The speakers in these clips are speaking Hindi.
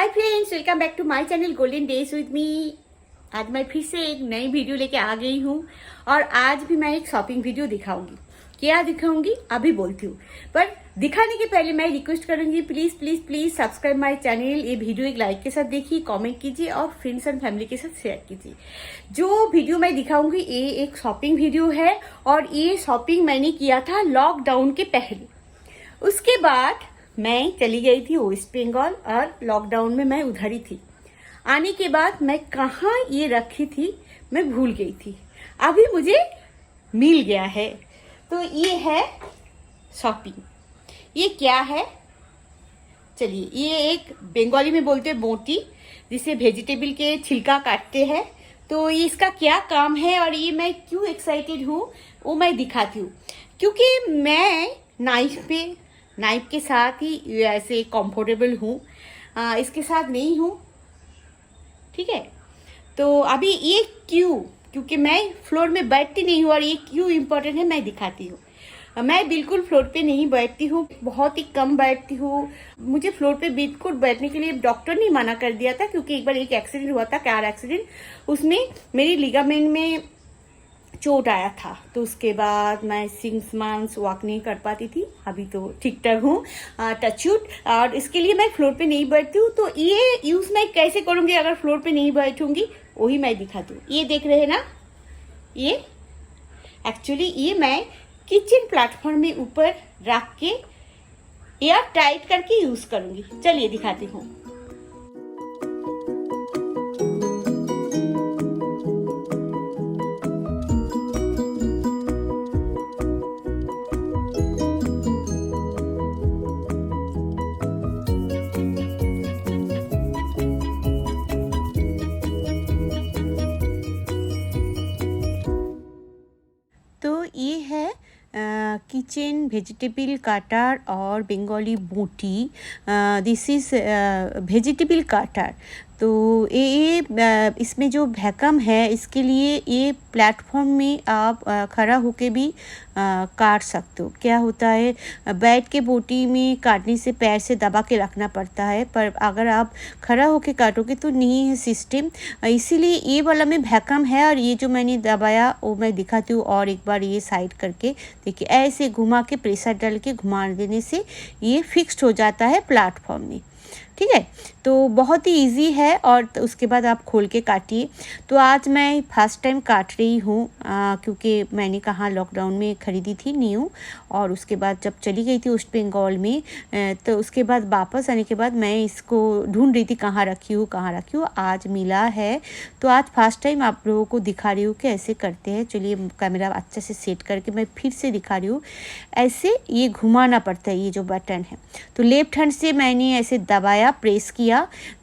Hi friends, welcome back to my channel golden days with me. आज मैं फिर से एक नई वीडियो लेके आ गई हूँ और आज भी मैं एक शॉपिंग वीडियो दिखाऊंगी। क्या दिखाऊंगी अभी बोलती हूँ, पर दिखाने के पहले मैं रिक्वेस्ट करूंगी please please please subscribe my channel. ये वीडियो एक लाइक के साथ देखिए, कमेंट कीजिए और फ्रेंड्स एंड फैमिली के साथ शेयर कीजिए। जो वीडियो मैं दिखाऊंगी ये एक शॉपिंग वीडियो है और ये शॉपिंग मैंने किया था लॉकडाउन के पहले। उसके बाद मैं चली गई थी वेस्ट बंगाल और लॉकडाउन में मैं उधर ही थी। आने के बाद मैं कहाँ ये रखी थी मैं भूल गई थी, अभी मुझे मिल गया है। तो ये है शॉपिंग। ये क्या है चलिए, ये एक बंगाली में बोलते हैं बोटी, जिसे वेजिटेबल के छिलका काटते हैं। तो ये इसका क्या काम है और ये मैं क्यों एक्साइटेड हूँ वो मैं दिखाती हूँ। क्योंकि मैं नाइफ के साथ ही ऐसे कंफर्टेबल हूँ, इसके साथ नहीं हूँ, ठीक है। तो अभी ये क्योंकि मैं फ्लोर में बैठती नहीं हूँ और ये क्यों इम्पोर्टेंट है मैं दिखाती हूँ। मैं बिल्कुल फ्लोर पे नहीं बैठती हूँ, बहुत ही कम बैठती हूँ। मुझे फ्लोर पे बिल्कुल बैठने के लिए डॉक्टर ने मना कर दिया था, क्योंकि एक बार एक एक्सीडेंट हुआ था, कार एक्सीडेंट। उसमें मेरी लिगामेंट में चोट आया था, तो उसके बाद मैं 6 मंथ्स वॉक नहीं कर पाती थी। अभी तो ठीक ठाक हूँ, टचवुड। और इसके लिए मैं फ्लोर पे नहीं बैठती हूँ। तो ये यूज मैं कैसे करूँगी अगर फ्लोर पे नहीं बैठूंगी, वही मैं दिखाती हूँ। ये देख रहे हैं ना, ये एक्चुअली ये मैं किचन प्लेटफॉर्म में ऊपर रख के एयर टाइट करके यूज करूंगी। चलिए दिखाती हूँ। तो ये है किचन वेजिटेबल काटर और बंगाली बोटी। This is vegetable Carter. तो ये इसमें जो वैक्यूम है, इसके लिए ये प्लेटफॉर्म में आप खड़ा होके भी काट सकते हो। क्या होता है, बैठ के बोटी में काटने से पैर से दबा के रखना पड़ता है, पर अगर आप खड़ा होके काटोगे तो नहीं है सिस्टम। इसीलिए ये वाला में वैक्यूम है और ये जो मैंने दबाया वो मैं दिखाती हूँ। और एक बार ये साइड करके देखिए, ऐसे घुमा के प्रेशर डाल के घुमा देने से ये फिक्स्ड हो जाता है प्लेटफॉर्म में, ठीक है। तो बहुत ही इजी है और उसके बाद आप खोल के काटिए। तो आज मैं फर्स्ट टाइम काट रही हूँ, क्योंकि मैंने कहा लॉकडाउन में ख़रीदी थी न्यू, और उसके बाद जब चली गई थी वेस्ट बंगाल में, तो उसके बाद वापस आने के बाद मैं इसको ढूंढ रही थी कहाँ रखी हूँ। आज मिला है, तो आज फर्स्ट टाइम आप लोगों को दिखा रही हूँ कि ऐसे करते हैं। चलिए कैमरा अच्छे से सेट करके मैं फिर से दिखा रही हूँ। ऐसे ये घुमाना पड़ता है, ये जो बटन है। तो लेफ्ट हैंड से मैंने ऐसे दबाया, प्रेस किया,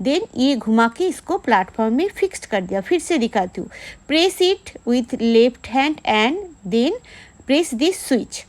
देन ये घुमा के इसको प्लेटफॉर्म में फिक्स्ड कर दिया। फिर से दिखाती हूँ। Press it with left hand and then press this switch.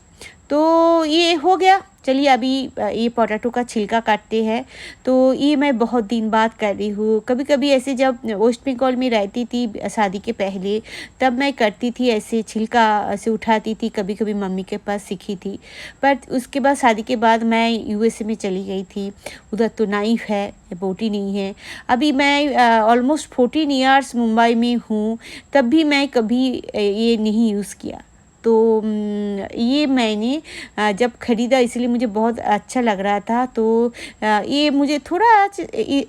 तो ये हो गया। चलिए अभी ये पोटैटो का छिलका काटते हैं। तो ये मैं बहुत दिन बाद कर रही हूँ। कभी कभी ऐसे जब वेस्ट बंगाल में रहती थी शादी के पहले, तब मैं करती थी, ऐसे छिलका ऐसे उठाती थी। कभी कभी मम्मी के पास सीखी थी, पर उसके बाद शादी के बाद मैं यूएसए में चली गई थी। उधर तो नाइफ है, बोटी नहीं है। अभी मैं ऑलमोस्ट 14 ईयर्स मुंबई में हूँ, तब भी मैं कभी ये नहीं यूज़ किया। तो ये मैंने जब ख़रीदा इसलिए मुझे बहुत अच्छा लग रहा था। तो ये मुझे थोड़ा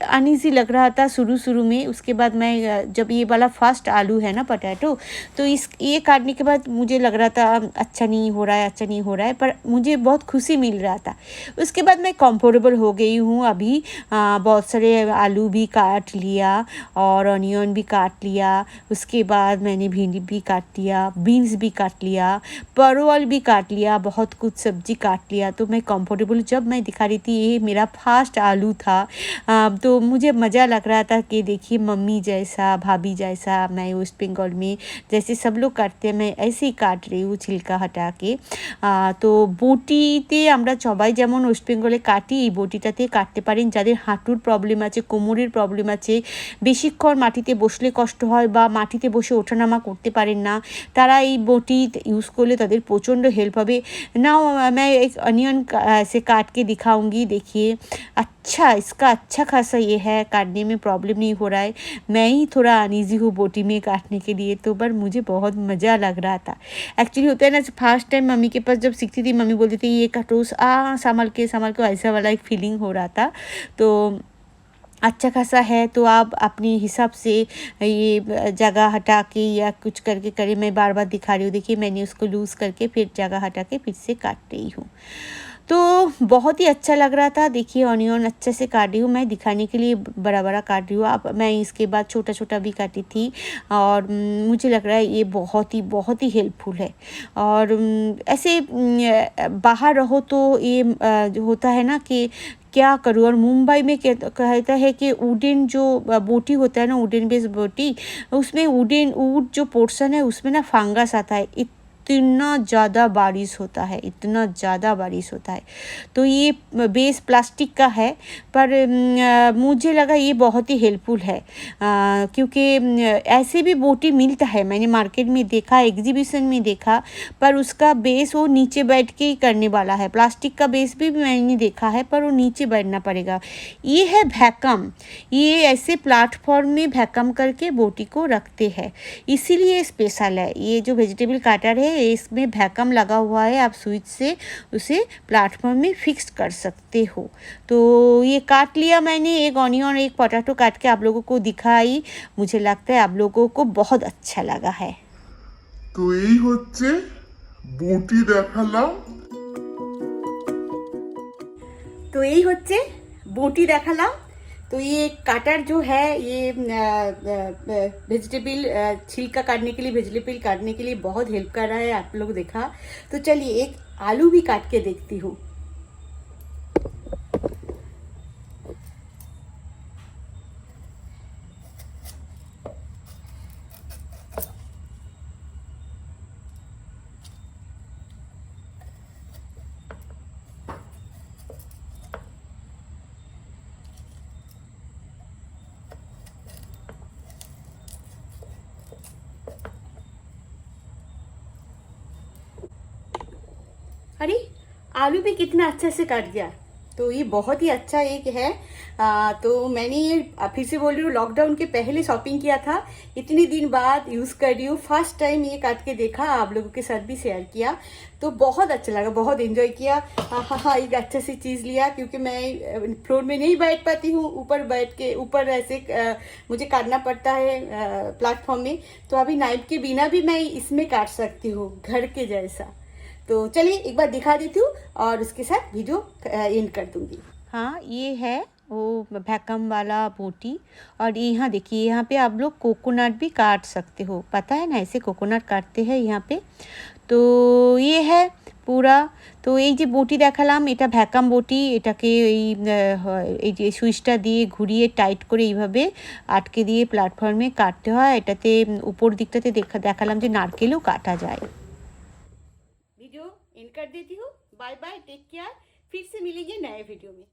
अनईज़ी लग रहा था शुरू में। उसके बाद मैं जब ये वाला फर्स्ट आलू है ना पोटैटो, तो ये काटने के बाद मुझे लग रहा था अच्छा नहीं हो रहा है, पर मुझे बहुत खुशी मिल रहा था। उसके बाद मैं कंफर्टेबल हो गई हूँ। अभी बहुत सारे आलू भी काट लिया और ऑनियन भी काट लिया। उसके बाद मैंने भिंडी भी काट लिया, बीन्स भी काट लिया, परवल भी काट लिया, बहुत कुछ सब्जी काट लिया। तो मैं कंफर्टेबल, जब मैं दिखा रही थी ये मेरा फर्स्ट आलू था, तो मुझे मज़ा लग रहा था कि देखिए मम्मी जैसा, भाभी जैसा, मैं वेस्ट बंगाल में जैसे सब लोग काटते हैं मैं ऐसे ही काट रही हूँ छिलका हटा के। তো বটিতে আমরা সবাই যেমন ওয়েস্ট বেঙ্গলে কাটি, এই বটিটাতে কাটতে পারেন যাদের হাঁটুর প্রবলেম আছে, কোমরের প্রবলেম আছে, বেশিক্ষণ মাটিতে বসলে কষ্ট হয় বা মাটিতে বসে ওঠানামা করতে পারেন না, তারা এই বটি ইউজ করলে তাদের প্রচণ্ড হেল্প হবে। नाउ मैं एक अनियन ऐसे काट के दिखाऊंगी। देखिए अच्छा, इसका अच्छा खासा ये है, काटने में प्रॉब्लम नहीं हो रहा है। मैं ही थोड़ा अनईजी हूँ बोटी में काटने के लिए, तो पर मुझे बहुत मज़ा लग रहा था। एक्चुअली होता है ना, फर्स्ट टाइम मम्मी के पास जब सीखती थी, मम्मी बोलती थी ये काटो, संभल के ऐसा वाला एक फीलिंग हो रहा था। तो अच्छा खासा है, तो आप अपने हिसाब से ये जगह हटा के या कुछ करके करें। मैं बार बार दिखा रही हूँ, देखिए मैंने उसको लूज़ करके फिर जगह हटा के फिर से काट रही हूँ। तो बहुत ही अच्छा लग रहा था। देखिए ऑनियन अच्छे से काट रही हूँ, मैं दिखाने के लिए बड़ा बड़ा काट रही हूँ। अब मैं इसके बाद छोटा छोटा भी काटी थी, और मुझे लग रहा है ये बहुत ही हेल्पफुल है। और ऐसे बाहर रहो तो ये जो होता है ना कि क्या करूँ। और मुंबई में कहता है कि वुडन जो बोटी होता है ना, वुडन बेस्ड बोटी, उसमें वुड जो पोर्शन है उसमें ना फंगस आता है। इतना ज़्यादा बारिश होता है, तो ये बेस प्लास्टिक का है, पर मुझे लगा ये बहुत ही हेल्पफुल है, क्योंकि ऐसे भी बोटी मिलता है, मैंने मार्केट में देखा, एग्जीबिशन में देखा, पर उसका बेस वो नीचे बैठ के ही करने वाला है। प्लास्टिक का बेस भी मैंने देखा है, पर वो नीचे बैठना पड़ेगा। ये है भैकम, ये ऐसे प्लेटफॉर्म में भैकम करके बोटी को रखते हैं, इसीलिए स्पेशल है। ये जो वेजिटेबल काटर है इसमें भैकम लगा हुआ है, आप स्विच से उसे प्लेटफॉर्म में फिक्स कर सकते हो। तो ये काट लिया मैंने, एक ऑनियन और एक पोटैटो काट के आप लोगों को दिखाई। मुझे लगता है आप लोगों को बहुत अच्छा लगा है। তো এই হচ্ছে বটি দেখালাম। तो यही होच्छे बोटी देखालाम। तो ये काटर जो है ये वेजिटेबल छिलका काटने के लिए, वेजिटेबल काटने के लिए बहुत हेल्प कर रहा है, आप लोग देखा। तो चलिए एक आलू भी काट के देखती हूँ। अरे आलू भी कितना अच्छे से कट गया। तो ये बहुत ही अच्छा एक है। तो मैंने ये फिर से बोल रही हूँ, लॉकडाउन के पहले शॉपिंग किया था, इतने दिन बाद यूज़ कर रही हूँ, फर्स्ट टाइम ये काट के देखा, आप लोगों के साथ भी शेयर किया, तो बहुत अच्छा लगा, बहुत एंजॉय किया। हाँ, एक अच्छी सी चीज़ लिया, क्योंकि मैं फ्लोर में नहीं बैठ पाती हूँ, ऊपर बैठ के ऊपर ऐसे मुझे काटना पड़ता है प्लेटफॉर्म में। तो अभी नाइफ के बिना भी मैं इसमें काट सकती हूँ, घर के जैसा। तो चलिए एक बार दिखा देती हूँ और उसके साथ वीडियो एंड कर दूँगी। हाँ, ये है वो भैकम वाला बोटी। और यहाँ देखिए, यहाँ पे आप लोग कोकोनट भी काट सकते हो, पता है ना, ऐसे कोकोनट काटते हैं यहाँ पे। तो ये है पूरा। तो এই যে বটি দেখালাম, এটা ভ্যাকাম বটি। এটাকে এই যে সুইচটা দিয়ে ঘুরিয়ে টাইট করে এইভাবে আটকে দিয়ে প্ল্যাটফর্মে কাটতে হয়। এটাতে উপর দিকটাতে দেখালাম যে নারকেলও কাটা যায়। वीडियो एंड कर देती हूँ। बाय बाय, टेक केयर, फिर से मिलेंगे नए वीडियो में।